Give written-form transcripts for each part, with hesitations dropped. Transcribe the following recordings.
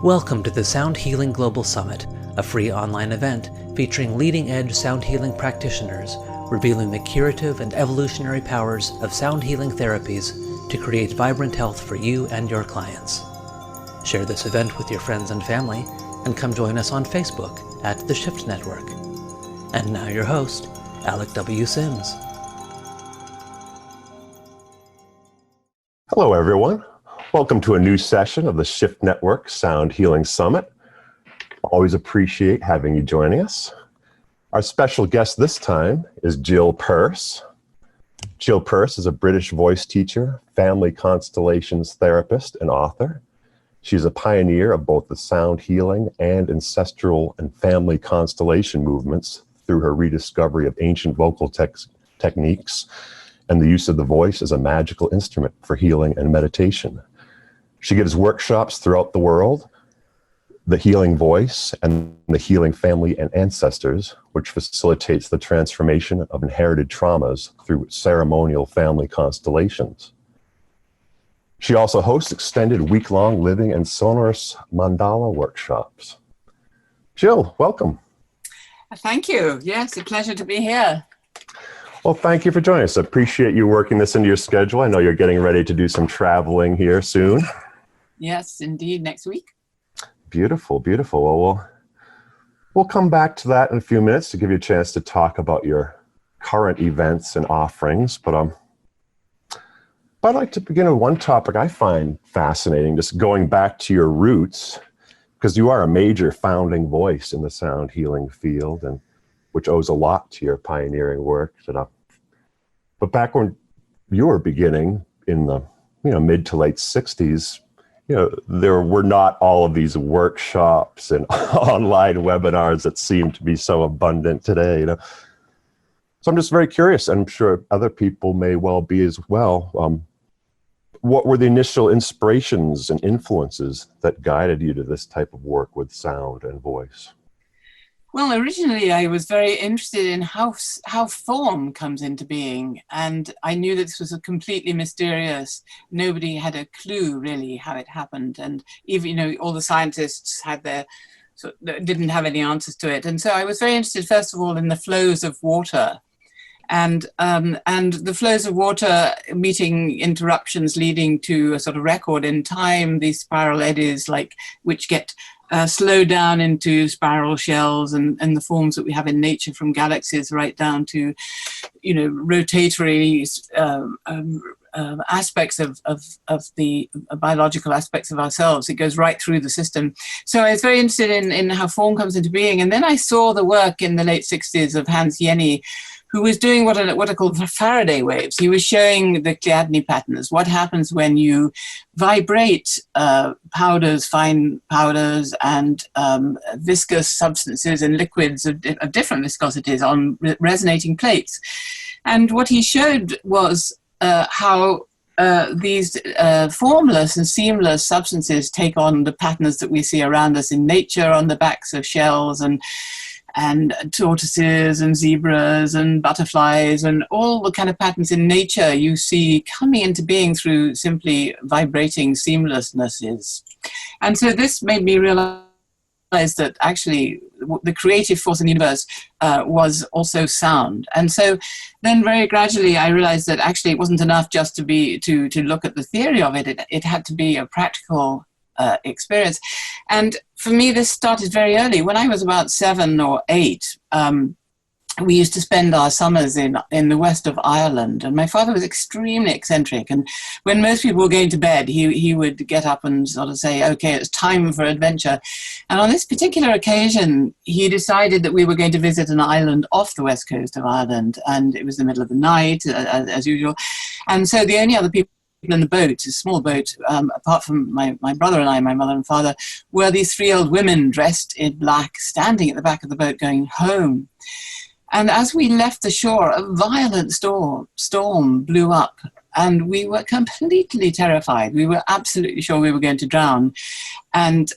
Welcome to the Sound Healing Global Summit, a free online event featuring leading-edge sound healing practitioners revealing the curative and evolutionary powers of sound healing therapies to create vibrant health for you and your clients. Share this event with your friends and family, and come join us on Facebook at The Shift Network. And now your host, Alec W. Sims. Hello, everyone. Welcome to a new session of the Shift Network Sound Healing Summit. Always appreciate having you joining us. Our special guest this time is Jill Purce. Jill Purce is a British voice teacher, family constellations therapist, and author. She's a pioneer of both the sound healing and ancestral and family constellation movements through her rediscovery of ancient vocal techniques and the use of the voice as a magical instrument for healing and meditation. She gives workshops throughout the world, the healing voice and the healing family and ancestors, which facilitates the transformation of inherited traumas through ceremonial family constellations. She also hosts extended week-long living and sonorous mandala workshops. Jill, welcome. Thank you. Yes, a pleasure to be here. Well, thank you for joining us. I appreciate you working this into your schedule. I know you're getting ready to do some traveling here soon. Yes, indeed, next week. Beautiful, beautiful. Well, we'll come back to that in a few minutes to give you a chance to talk about your current events and offerings. But I'd like to begin with one topic I find fascinating, just going back to your roots, because you are a major founding voice in the sound healing field, and which owes a lot to your pioneering work. But back when you were beginning in the mid to late 60s, there were not all of these workshops and online webinars that seem to be so abundant today. So I'm just very curious, and I'm sure other people may well be as well. What were the initial inspirations and influences that guided you to this type of work with sound and voice? Well, originally I was very interested in how form comes into being, and I knew that this was a completely mysterious. Nobody had a clue really how it happened, and even all the scientists had didn't have any answers to it. And so I was very interested, first of all, in the flows of water, and the flows of water meeting interruptions leading to a sort of record in time. These spiral eddies, which get slow down into spiral shells and the forms that we have in nature, from galaxies right down to, rotatory aspects of the biological aspects of ourselves. It goes right through the system. So I was very interested in how form comes into being. And then I saw the work in the late 60s of Hans Jenny, who was doing what are called Faraday waves. He was showing the Chladni patterns, what happens when you vibrate powders, fine powders, and viscous substances and liquids of different viscosities on resonating plates. And what he showed was how these formless and seamless substances take on the patterns that we see around us in nature on the backs of shells and tortoises and zebras and butterflies, and all the kind of patterns in nature you see coming into being through simply vibrating seamlessnesses. And so this made me realize that actually the creative force in the universe was also sound. And so then very gradually I realized that actually it wasn't enough just to look at the theory of it. It had to be a practical experience. And for me, this started very early. When I was about 7 or 8, we used to spend our summers in the west of Ireland. And my father was extremely eccentric. And when most people were going to bed, he would get up and sort of say, okay, it's time for adventure. And on this particular occasion, he decided that we were going to visit an island off the west coast of Ireland. And it was the middle of the night, as usual. And so the only other people in the boat, a small boat, apart from my brother and I, my mother and father, were these 3 old women dressed in black, standing at the back of the boat going home. And as we left the shore, a violent storm blew up, and we were completely terrified. We were absolutely sure we were going to drown. And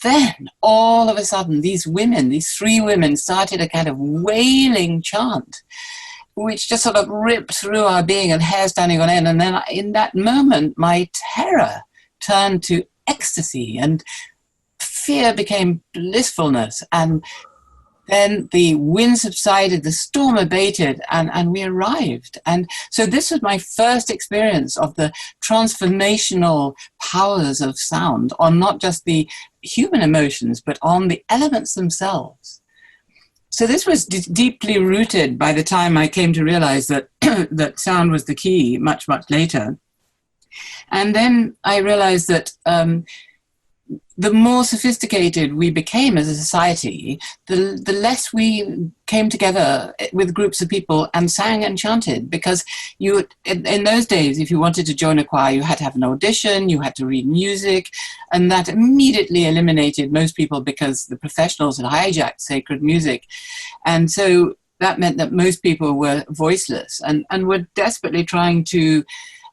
then, all of a sudden, these 3 women, started a kind of wailing chant, which just sort of ripped through our being, and hair standing on end. And then in that moment, my terror turned to ecstasy. And fear became blissfulness. And then the wind subsided, the storm abated, and we arrived. And so this was my first experience of the transformational powers of sound on not just the human emotions, but on the elements themselves. So this was deeply rooted by the time I came to realize that, that sound was the key much, much later. And then I realized that the more sophisticated we became as a society, the less we came together with groups of people and sang and chanted. Because in those days, if you wanted to join a choir, you had to have an audition, you had to read music, and that immediately eliminated most people because the professionals had hijacked sacred music. And so that meant that most people were voiceless and were desperately trying to,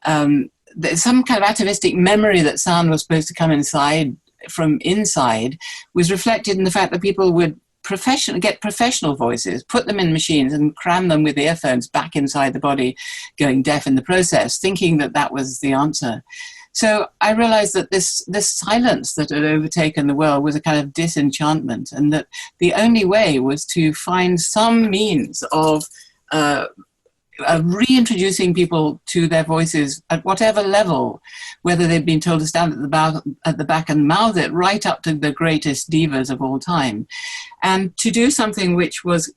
some kind of atavistic memory that sound was supposed to come from inside was reflected in the fact that people would get professional voices, put them in machines and cram them with earphones back inside the body, going deaf in the process, thinking that that was the answer. So I realized that this silence that had overtaken the world was a kind of disenchantment, and that the only way was to find some means of reintroducing people to their voices at whatever level, whether they've been told to stand at the back and mouth it, right up to the greatest divas of all time, and to do something which was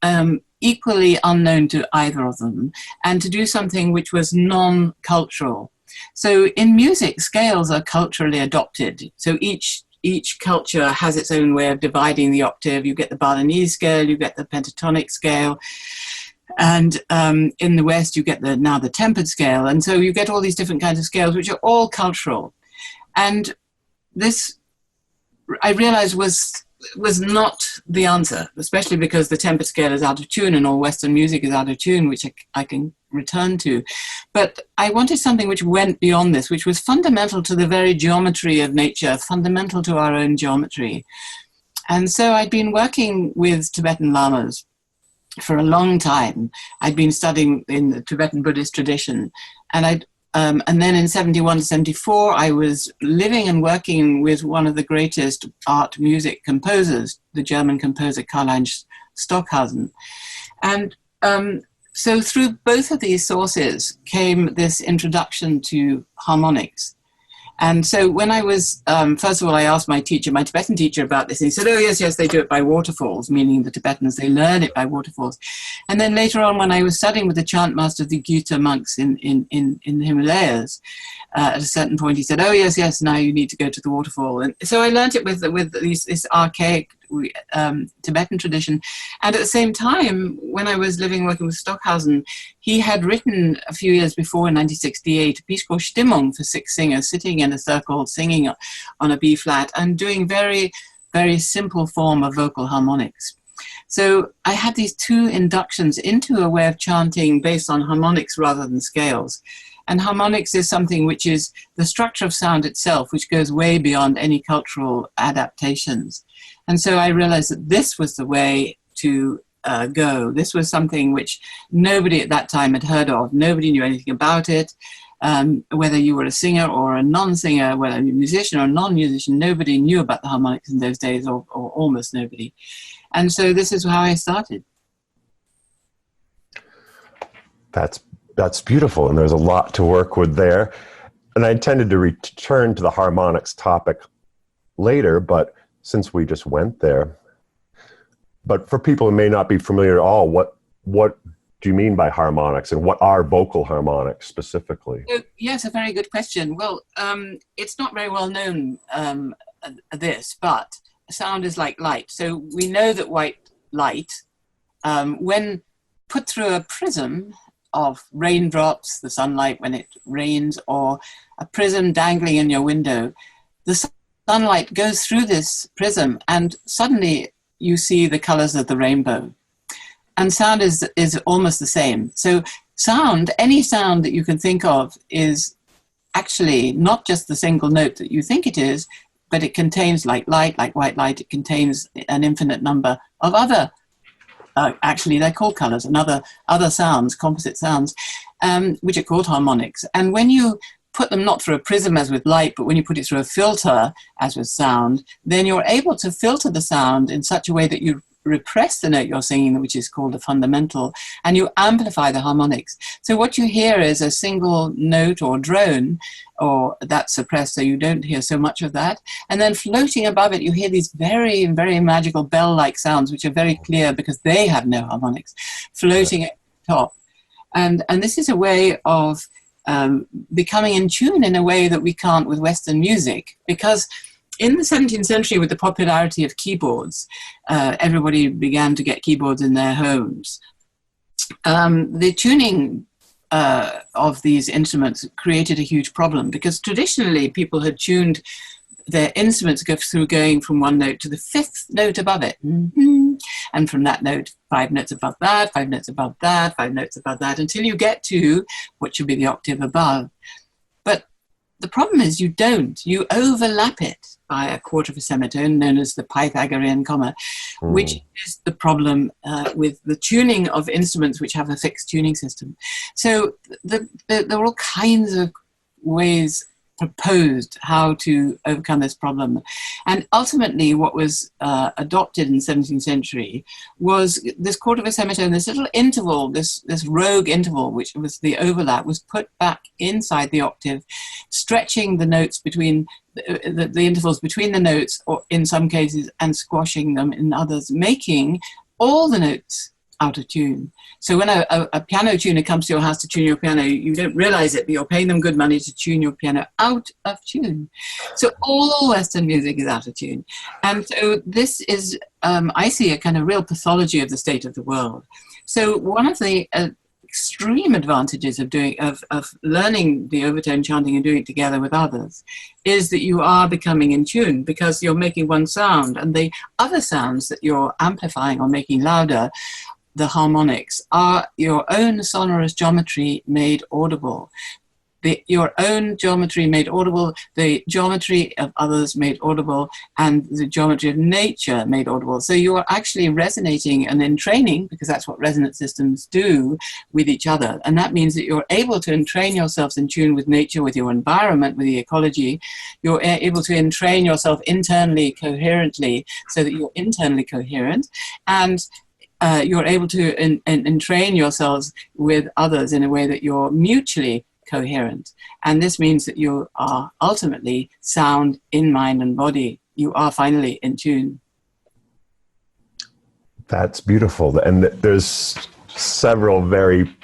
equally unknown to either of them, and to do something which was non-cultural. So in music, scales are culturally adopted. So each culture has its own way of dividing the octave. You get the Balinese scale, you get the pentatonic scale, and in the West, you get now the tempered scale. And so you get all these different kinds of scales, which are all cultural. And this, I realized, was not the answer, especially because the tempered scale is out of tune and all Western music is out of tune, which I can return to. But I wanted something which went beyond this, which was fundamental to the very geometry of nature, fundamental to our own geometry. And so I'd been working with Tibetan lamas for a long time. I'd been studying in the Tibetan Buddhist tradition, and then in 71 to 74, I was living and working with one of the greatest art music composers, the German composer Karl-Heinz Stockhausen. And so through both of these sources came this introduction to harmonics. And so when I was, first of all, I asked my Tibetan teacher about this, and he said, oh, yes, they do it by waterfalls, meaning the Tibetans, they learn it by waterfalls. And then later on, when I was studying with the chant master of the Gyuta monks in the Himalayas, at a certain point, he said, oh, yes, now you need to go to the waterfall. And so I learned it with this archaic Tibetan tradition. And at the same time, when I was working with Stockhausen, he had written a few years before, in 1968, a piece called Stimmung for 6 singers, sitting in a circle, singing on a B flat, and doing very, very simple form of vocal harmonics. So I had these 2 inductions into a way of chanting based on harmonics rather than scales. And harmonics is something which is the structure of sound itself, which goes way beyond any cultural adaptations. And so I realized that this was the way to go. This was something which nobody at that time had heard of. Nobody knew anything about it. Whether you were a singer or a non-singer, whether you're a musician or a non-musician, nobody knew about the harmonics in those days, or almost nobody. And so this is how I started. That's beautiful, and there's a lot to work with there. And I intended to return to the harmonics topic later, but since we just went there. But for people who may not be familiar at all, what do you mean by harmonics, and what are vocal harmonics specifically? Yes, a very good question. Well, it's not very well known, this, but sound is like light. So we know that white light, when put through a prism of raindrops, the sunlight when it rains, or a prism dangling in your window, the sunlight goes through this prism and suddenly you see the colors of the rainbow. And sound is almost the same. So sound, any sound that you can think of, is actually not just the single note that you think it is, but it contains, like light, like white light, it contains an infinite number of other actually they're called colors, and other sounds, composite sounds, which are called harmonics. And when you put them not through a prism as with light, but when you put it through a filter as with sound, then you're able to filter the sound in such a way that you repress the note you're singing, which is called the fundamental, and you amplify the harmonics. So what you hear is a single note or drone, or that's suppressed so you don't hear so much of that. And then floating above it, you hear these very, very magical bell-like sounds, which are very clear because they have no harmonics, floating at the top. And this is a way of becoming in tune in a way that we can't with Western music, because in the 17th century, with the popularity of keyboards, everybody began to get keyboards in their homes. The tuning of these instruments created a huge problem, because traditionally people had tuned their instruments through going from one note to the fifth note above it. And from that note, 5 notes above that, 5 notes above that, 5 notes above that, until you get to what should be the octave above. But the problem is you don't. You overlap it by a quarter of a semitone, known as the Pythagorean comma, which is the problem with the tuning of instruments which have a fixed tuning system. So there are all kinds of ways proposed how to overcome this problem. And ultimately what was adopted in the 17th century was this quarter of a semitone, this little interval, this rogue interval, which was the overlap, was put back inside the octave, stretching the notes between the intervals between the notes, or in some cases, and squashing them in others, making all the notes out of tune. So when a piano tuner comes to your house to tune your piano, you don't realize it, but you're paying them good money to tune your piano out of tune. So all Western music is out of tune. And so this is, I see a kind of real pathology of the state of the world. So one of the extreme advantages of learning the overtone chanting and doing it together with others is that you are becoming in tune, because you're making one sound, and the other sounds that you're amplifying or making louder, the harmonics, are your own sonorous geometry made audible. Your own geometry made audible, the geometry of others made audible, and the geometry of nature made audible. So you are actually resonating and entraining, because that's what resonant systems do, with each other. And that means that you're able to entrain yourselves in tune with nature, with your environment, with the ecology. You're able to entrain yourself internally coherently, so that you're internally coherent. And you're able to entrain yourselves with others in a way that you're mutually coherent. And this means that you are ultimately sound in mind and body. You are finally in tune. That's beautiful. And there's several very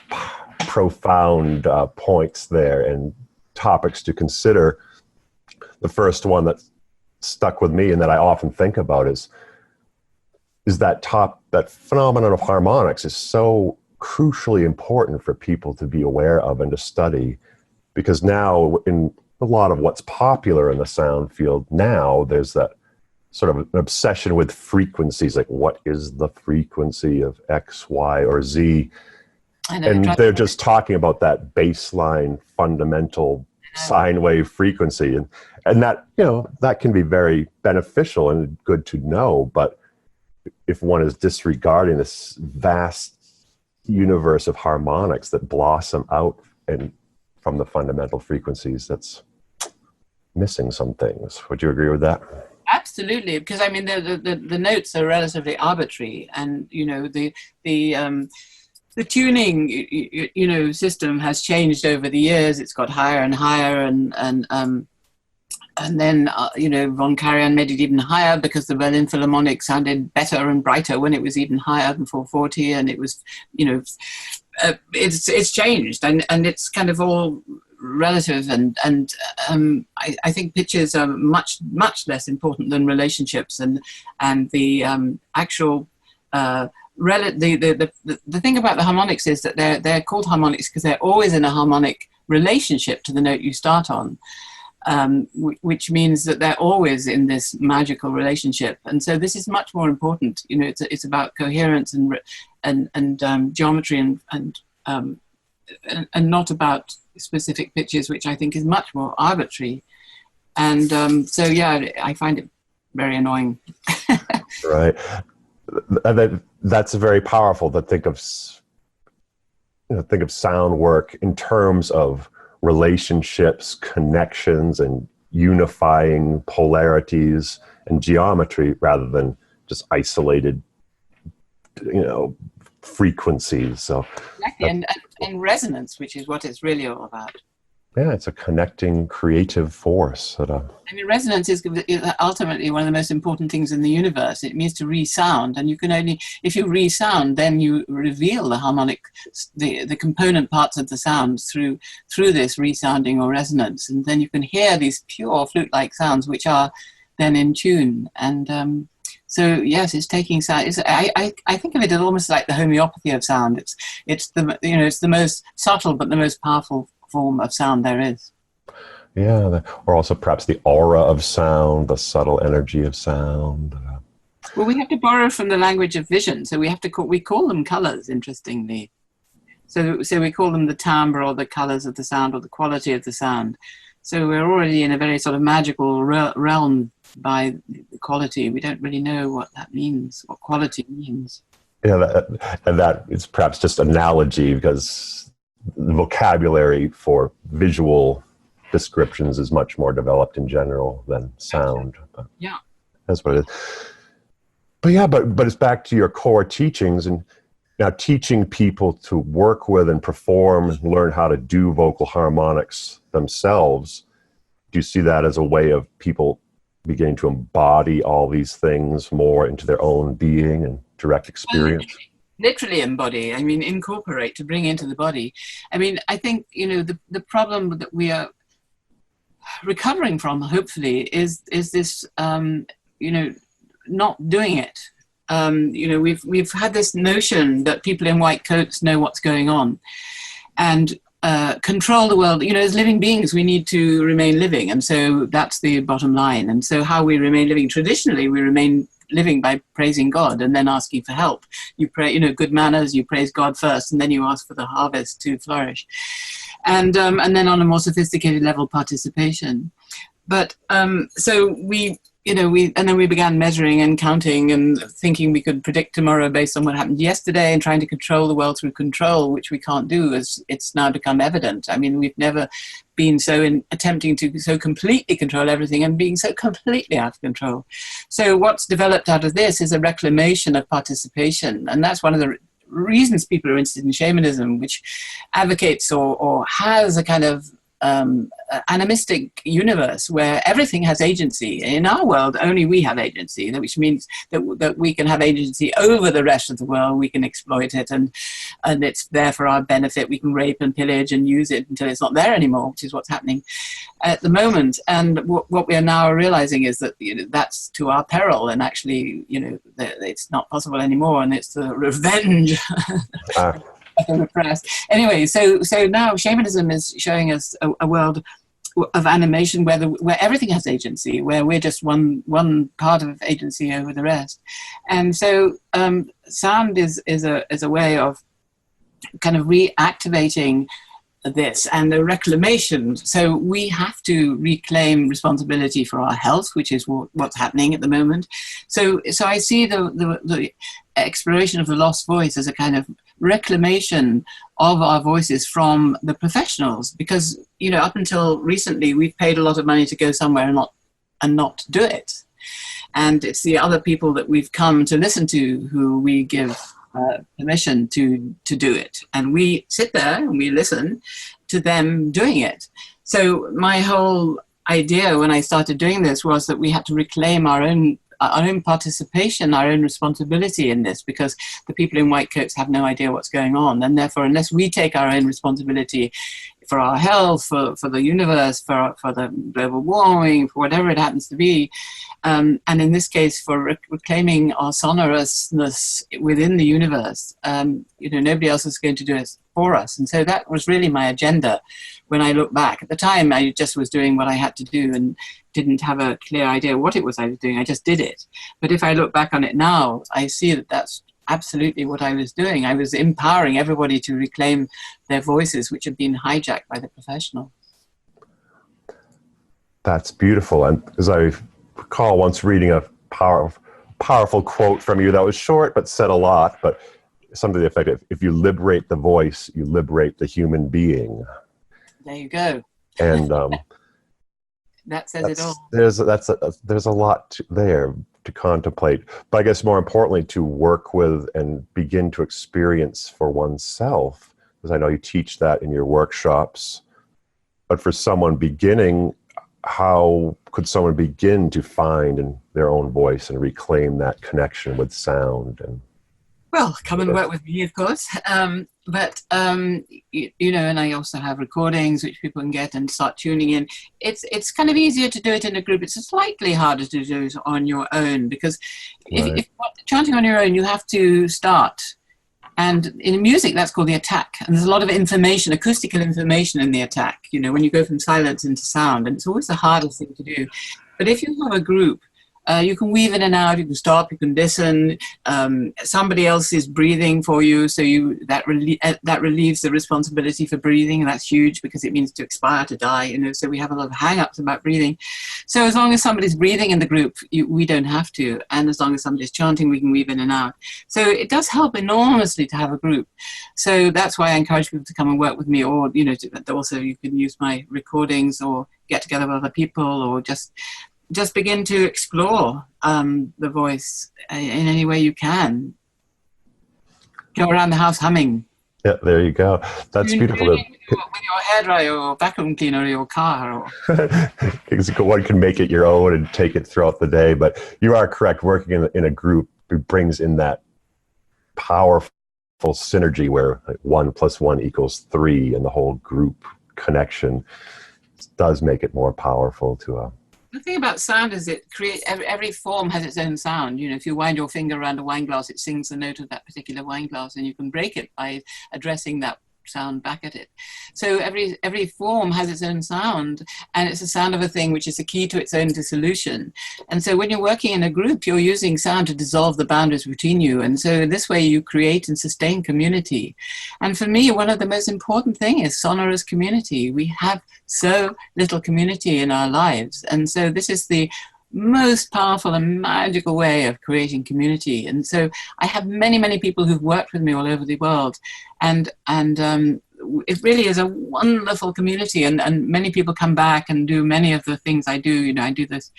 profound points there and topics to consider. The first one that stuck with me and that I often think about is that phenomenon of harmonics is so crucially important for people to be aware of and to study, because now in a lot of what's popular in the sound field now, there's that sort of an obsession with frequencies, like what is the frequency of X, Y, or Z? And they're just talking about that baseline fundamental sine wave frequency. And that, that can be very beneficial and good to know, but if one is disregarding this vast universe of harmonics that blossom out and from the fundamental frequencies, that's missing some things. Would you agree with that? Absolutely, because I mean the notes are relatively arbitrary, and the tuning system has changed over the years. It's got higher and higher, and then, von Karajan made it even higher because the Berlin Philharmonic sounded better and brighter when it was even higher than 440. And it was, it's changed, and it's kind of all relative. And I think pitches are much, much less important than relationships, and the actual the thing about the harmonics is that they're called harmonics because they're always in a harmonic relationship to the note you start on. Which means that they're always in this magical relationship, and so this is much more important. It's about coherence and geometry and not about specific pitches, which I think is much more arbitrary. And so yeah, I find it very annoying. Right. That's very powerful to think of sound work in terms of relationships, connections, and unifying polarities and geometry rather than just isolated, frequencies. So exactly, and resonance, which is what it's really all about. yeah, it's a connecting creative force. Resonance is ultimately one of the most important things in the universe. It means to resound, and you can only, if you resound, then you reveal the harmonic, the component parts of the sound through this resounding or resonance, and then you can hear these pure flute-like sounds, which are then in tune. And so yes, it's taking sound. I think of it as almost like the homeopathy of sound. It's the most subtle but the most powerful form of sound there is. Yeah, or also perhaps the aura of sound, the subtle energy of sound. Well, we have to borrow from the language of vision, so we call them colors, interestingly. So we call them the timbre, or the colors of the sound, or the quality of the sound. So we're already in a very sort of magical realm by the quality. We don't really know what that means, what quality means. Yeah, and that is perhaps just analogy, because the vocabulary for visual descriptions is much more developed in general than sound. But yeah, that's what it is. But yeah, but it's back to your core teachings, and now teaching people to work with and perform and learn how to do vocal harmonics themselves. Do you see that as a way of people beginning to embody all these things more into their own being and direct experience? Literally embody, incorporate, to bring into the body. I think, the problem that we are recovering from, hopefully, is this, not doing it. We've had this notion that people in white coats know what's going on and control the world. As living beings, we need to remain living, and so that's the bottom line. And so how we remain living, traditionally, we remain living by praising God and then asking for help. You pray, good manners, you praise God first, and then you ask for the harvest to flourish. And then on a more sophisticated level, participation. But so we began measuring and counting and thinking we could predict tomorrow based on what happened yesterday, and trying to control the world through control, which we can't do, as it's now become evident. We've never been attempting to so completely control everything and being so completely out of control. So what's developed out of this is a reclamation of participation, and that's one of the reasons people are interested in shamanism, which advocates or has a kind of animistic universe where everything has agency. In our world, only we have agency, which means that we can have agency over the rest of the world. We can exploit it, and it's there for our benefit. We can rape and pillage and use it until it's not there anymore, which is what's happening at the moment. And what we are now realizing is that that's to our peril, and actually, it's not possible anymore, and it's the revenge. Repressed. Anyway, so now shamanism is showing us a world of animation where everything has agency, where we're just one part of agency over the rest. And so sound is a way of kind of reactivating this and the reclamation. So we have to reclaim responsibility for our health, which is what's happening at the moment. So I see the exploration of the lost voice as a kind of reclamation of our voices from the professionals, because up until recently we've paid a lot of money to go somewhere and not do it, and it's the other people that we've come to listen to who we give permission to do it, and we sit there and we listen to them doing it. So my whole idea when I started doing this was that we had to reclaim our own participation, our own responsibility in this, because the people in white coats have no idea what's going on, and therefore unless we take our own responsibility for our health, for the universe, for the global warming, for whatever it happens to be, and in this case for reclaiming our sonorousness within the universe, nobody else is going to do it for us. And so that was really my agenda when I look back. At the time, I just was doing what I had to do and didn't have a clear idea what it was I was doing. I just did it. But if I look back on it now, I see that that's absolutely what I was doing. I was empowering everybody to reclaim their voices, which had been hijacked by the professional. That's beautiful. And as I recall once reading a powerful quote from you that was short but said a lot, but something to the effect of, if you liberate the voice, you liberate the human being. There you go. And that says it all. there's a lot there to contemplate, but I guess more importantly to work with and begin to experience for oneself, because I know you teach that in your workshops. But for someone beginning, how could someone begin to find in their own voice and reclaim that connection with sound? And well, come and work with me, of course. But you know, and I also have recordings which people can get and start tuning in. It's kind of easier to do it in a group. It's slightly harder to do it on your own, because if you're chanting on your own, you have to start. And in music, that's called the attack. And there's a lot of information, acoustical information in the attack, you know, when you go from silence into sound. And it's always the hardest thing to do. But if you have a group, you can weave in and out, you can stop, you can listen. Somebody else is breathing for you, so that relieves the responsibility for breathing, and that's huge because it means to expire, to die, you know, so we have a lot of hang-ups about breathing. So as long as somebody's breathing in the group, we don't have to, and as long as somebody's chanting, we can weave in and out. So it does help enormously to have a group. So that's why I encourage people to come and work with me, or, you know, also you can use my recordings or get together with other people, or just begin to explore the voice in any way you can. Go around the house humming. Yeah, there you go. That's beautiful. With your hairdryer or vacuum cleaner or your car. One can make it your own and take it throughout the day. But you are correct. Working in a group brings in that powerful synergy where 1 + 1 = 3, and the whole group connection does make it more powerful to The thing about sound is it creates, every form has its own sound. You know, if you wind your finger around a wine glass, it sings the note of that particular wine glass, and you can break it by addressing that sound back at it. So every form has its own sound, and it's a sound of a thing which is the key to its own dissolution. And so when you're working in a group, you're using sound to dissolve the boundaries between you. And so this way you create and sustain community. And for me, one of the most important things is sonorous community. We have so little community in our lives. And so this is the most powerful and magical way of creating community. And so I have many, many people who've worked with me all over the world, and it really is a wonderful community, and many people come back and do many of the things I do. You know, I do this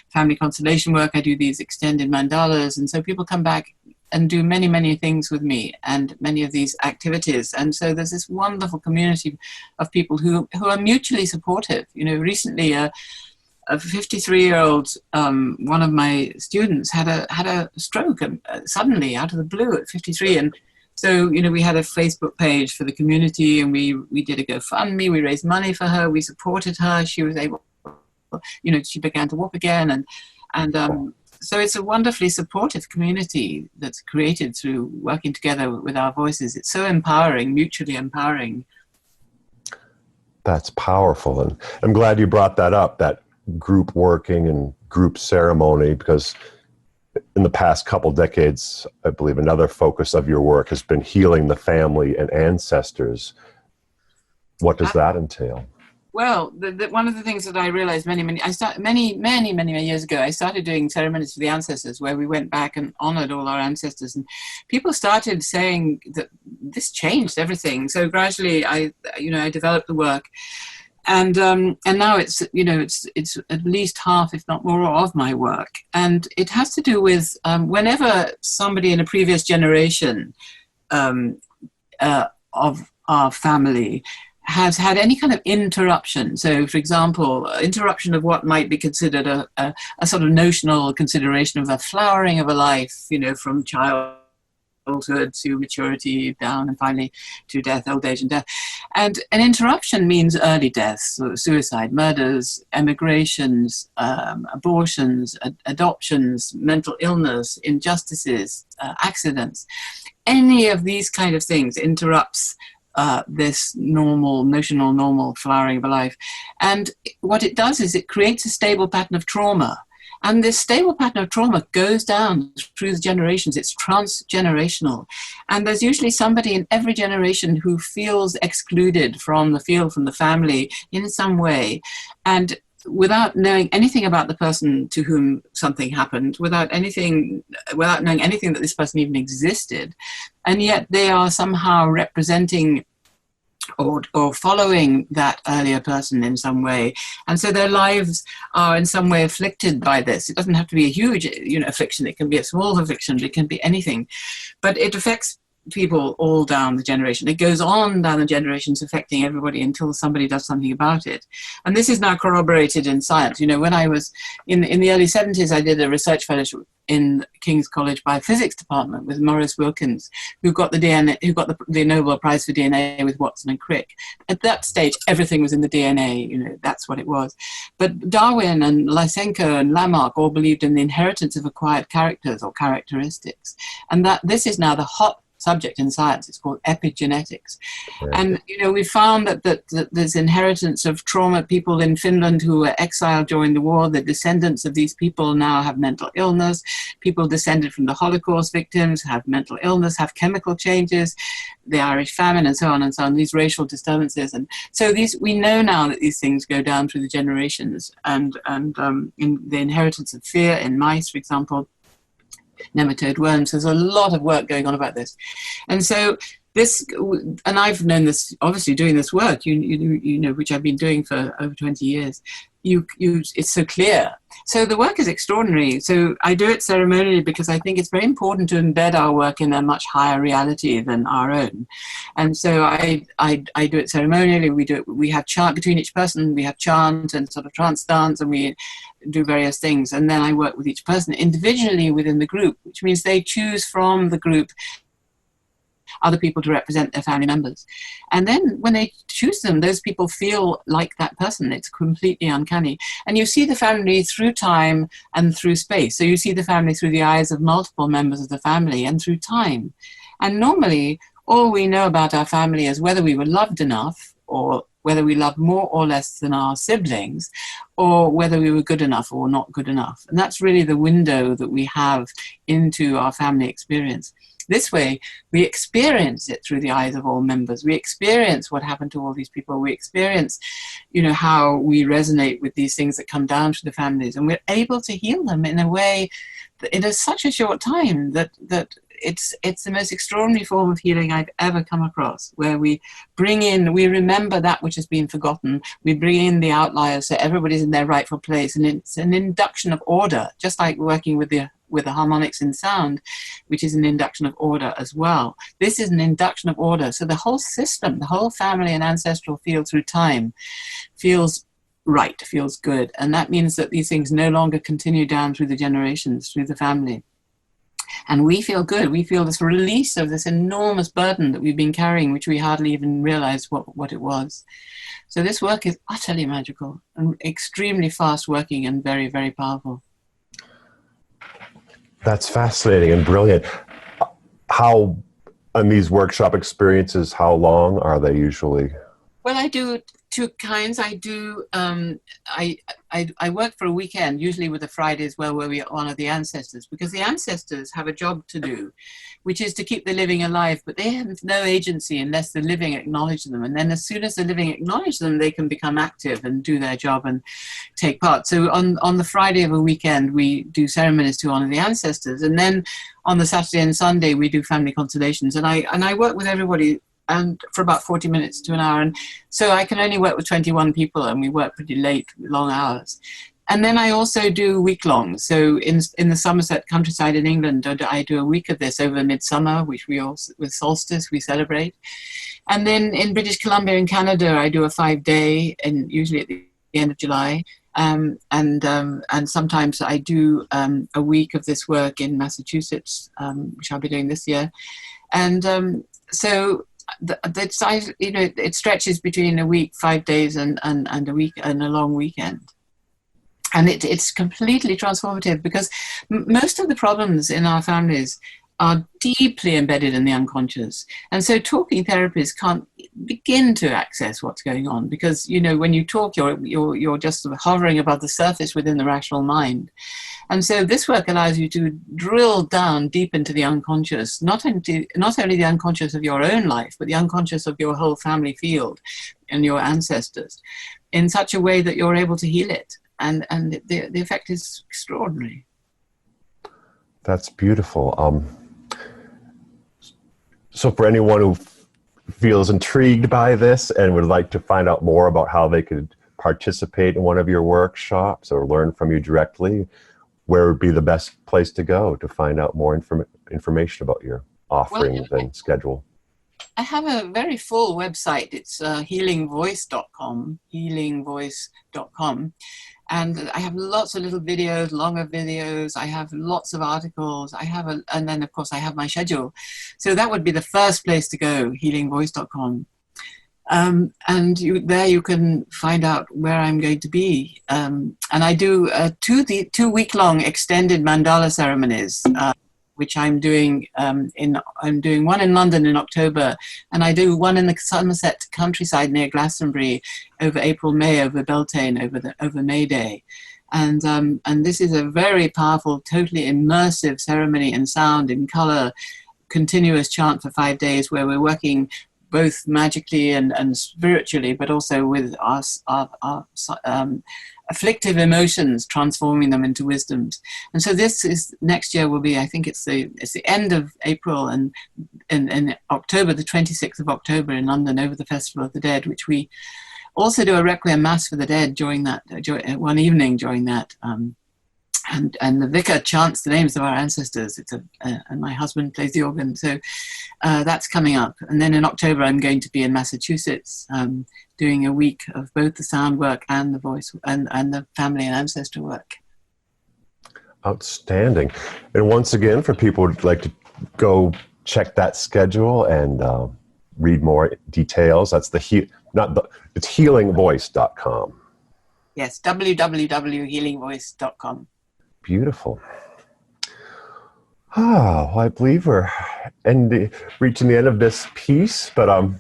family constellation work, I do these extended mandalas, and so people come back and do many, many things with me and many of these activities. And so there's this wonderful community of people who are mutually supportive. You know, recently a 53-year-old, one of my students had a stroke, and suddenly out of the blue at 53. And so, you know, we had a Facebook page for the community, and we did a GoFundMe, we raised money for her, we supported her, she was able, you know, she began to walk again. And so it's a wonderfully supportive community that's created through working together with our voices. It's so empowering, mutually empowering. That's powerful. And I'm glad you brought that up, that group working and group ceremony, because in the past couple decades, I believe another focus of your work has been healing the family and ancestors. What does that entail? Well, one of the things that I realized many years ago, I started doing ceremonies for the ancestors, where we went back and honored all our ancestors, and people started saying that this changed everything. So gradually I developed the work. And now it's, you know, it's at least half, if not more, of my work. And it has to do with whenever somebody in a previous generation of our family has had any kind of interruption. So, for example, interruption of what might be considered a sort of notional consideration of a flowering of a life, you know, from childhood to maturity down and finally to death, old age and death. And an interruption means early deaths, suicide, murders, emigrations, abortions, adoptions, mental illness, injustices, accidents. Any of these kind of things interrupts this notional normal flowering of a life. And what it does is it creates a stable pattern of trauma. And this stable pattern of trauma goes down through the generations. It's transgenerational. And there's usually somebody in every generation who feels excluded from the field, from the family in some way. And without knowing anything about the person to whom something happened, without knowing anything that this person even existed, and yet they are somehow representing or following that earlier person in some way. And so their lives are in some way afflicted by this. It doesn't have to be a huge, affliction. It can be a small affliction. It can be anything. But it affects people all down the generation. It goes on down the generations, affecting everybody until somebody does something about it. And this is now corroborated in science. When I was in the early 70s, I did a research fellowship in King's College Biophysics department with Maurice Wilkins, who got the Nobel Prize for DNA with Watson and Crick. At that stage, everything was in the DNA. That's what it was. But Darwin and Lysenko and Lamarck all believed in the inheritance of acquired characters or characteristics, and that this is now the hot subject in science. It's called epigenetics. And we found that there's inheritance of trauma. People in Finland who were exiled during the war, the descendants of these people now have mental illness. People descended from the Holocaust victims have mental illness, have chemical changes, the Irish famine, and so on, these racial disturbances. And so we know now that these things go down through the generations, and in the inheritance of fear in mice, for example, nematode worms. There's a lot of work going on about this. And so and I've known this, obviously doing this work, which I've been doing for over 20 years, it's so clear. So the work is extraordinary. So I do it ceremonially because I think it's very important to embed our work in a much higher reality than our own. And so I do it ceremonially. We have chant between each person. We have chant and sort of trance dance, and we do various things. And then I work with each person individually within the group, which means they choose from the group other people to represent their family members. And then when they choose them, those people feel like that person. It's completely uncanny. And you see the family through time and through space. So you see the family through the eyes of multiple members of the family and through time. And normally, all we know about our family is whether we were loved enough, or whether we loved more or less than our siblings, or whether we were good enough or not good enough. And that's really the window that we have into our family experience. This way, we experience it through the eyes of all members. We experience what happened to all these people. We experience, how we resonate with these things that come down to the families, and we're able to heal them in a way that in such a short time that it's the most extraordinary form of healing I've ever come across, where we remember that which has been forgotten. We bring in the outliers so everybody's in their rightful place, and it's an induction of order, just like working with the harmonics in sound, which is an induction of order as well. This is an induction of order. So the whole system, the whole family and ancestral field through time feels right, feels good. And that means that these things no longer continue down through the generations, through the family. And we feel good. We feel this release of this enormous burden that we've been carrying, which we hardly even realized what it was. So this work is utterly magical and extremely fast working and very, very powerful. That's fascinating and brilliant. How, on these workshop experiences, how long are they usually? Well, I do two kinds. I do, I work for a weekend, usually with a Friday as well, where we honor the ancestors, because the ancestors have a job to do, which is to keep the living alive, but they have no agency unless the living acknowledge them. And then as soon as the living acknowledge them, they can become active and do their job and take part. So on the Friday of a weekend, we do ceremonies to honor the ancestors. And then on the Saturday and Sunday, we do family constellations. And I work with everybody and for about 40 minutes to an hour. And so I can only work with 21 people, and we work pretty late, long hours. And then I also do week-long. So in the Somerset countryside in England, I do a week of this over midsummer, which we also, with solstice, we celebrate. And then in British Columbia in Canada, I do a 5-day, and usually at the end of July. And sometimes I do a week of this work in Massachusetts, which I'll be doing this year. And so the size, it stretches between a week, 5 days, and a week and a long weekend. And it's completely transformative, because most of the problems in our families are deeply embedded in the unconscious. And so talking therapists can't begin to access what's going on, because, when you talk, you're just sort of hovering above the surface within the rational mind. And so this work allows you to drill down deep into the unconscious, not only the unconscious of your own life, but the unconscious of your whole family field and your ancestors, in such a way that you're able to heal it. And the effect is extraordinary. That's beautiful. So for anyone who feels intrigued by this and would like to find out more about how they could participate in one of your workshops or learn from you directly, where would be the best place to go to find out more information about your offerings and schedule? I have a very full website. It's healingvoice.com, healingvoice.com. And I have lots of little videos, longer videos. I have lots of articles. And then of course I have my schedule. So that would be the first place to go, healingvoice.com. And there you can find out where I'm going to be. And I do 2 week-long extended Mandala Ceremonies, which I'm doing. I'm doing one in London in October, and I do one in the Somerset countryside near Glastonbury over April, May, over Beltane, over May Day. And this is a very powerful, totally immersive ceremony in sound, in color, continuous chant for 5 days, where we're working both magically and spiritually, but also with our afflictive emotions, transforming them into wisdoms. And so this is, next year will be, I think it's the end of April, and in October, the 26th of October in London, over the Festival of the Dead, which we also do a Requiem Mass for the Dead during that, one evening during that. And the vicar chants the names of our ancestors. And my husband plays the organ. So that's coming up. And then in October, I'm going to be in Massachusetts doing a week of both the sound work and the voice and the family and ancestor work. Outstanding. And once again, for people who'd like to go check that schedule and read more details, that's it's healingvoice.com. Yes, www.healingvoice.com. Beautiful. Well, I believe we're reaching the end of this piece, but do you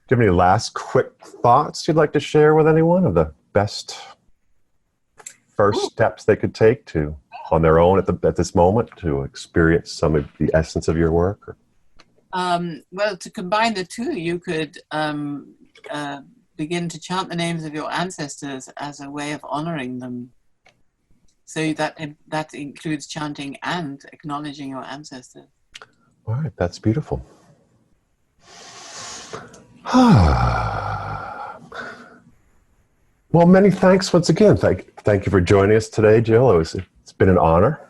have any last quick thoughts you'd like to share with anyone of the best first steps they could take to, on their own at this moment, to experience some of the essence of your work? Well, to combine the two, you could begin to chant the names of your ancestors as a way of honoring them. So that includes chanting and acknowledging your ancestors. All right, that's beautiful. Well, many thanks once again. Thank you for joining us today, Jill. It's been an honor.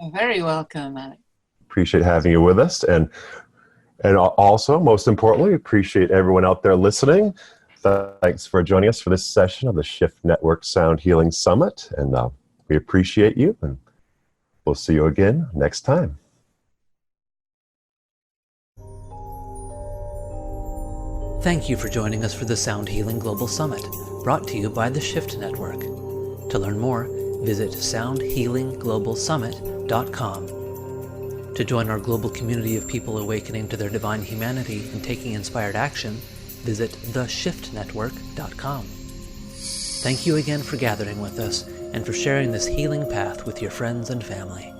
You're very welcome, Alec. Appreciate having you with us, and also, most importantly, appreciate everyone out there listening. Thanks for joining us for this session of the Shift Network Sound Healing Summit, and we appreciate you, and we'll see you again next time. Thank you for joining us for the Sound Healing Global Summit, brought to you by the Shift Network. To learn more, visit soundhealingglobalsummit.com. To join our global community of people awakening to their divine humanity and taking inspired action, visit theshiftnetwork.com. Thank you again for gathering with us and for sharing this healing path with your friends and family.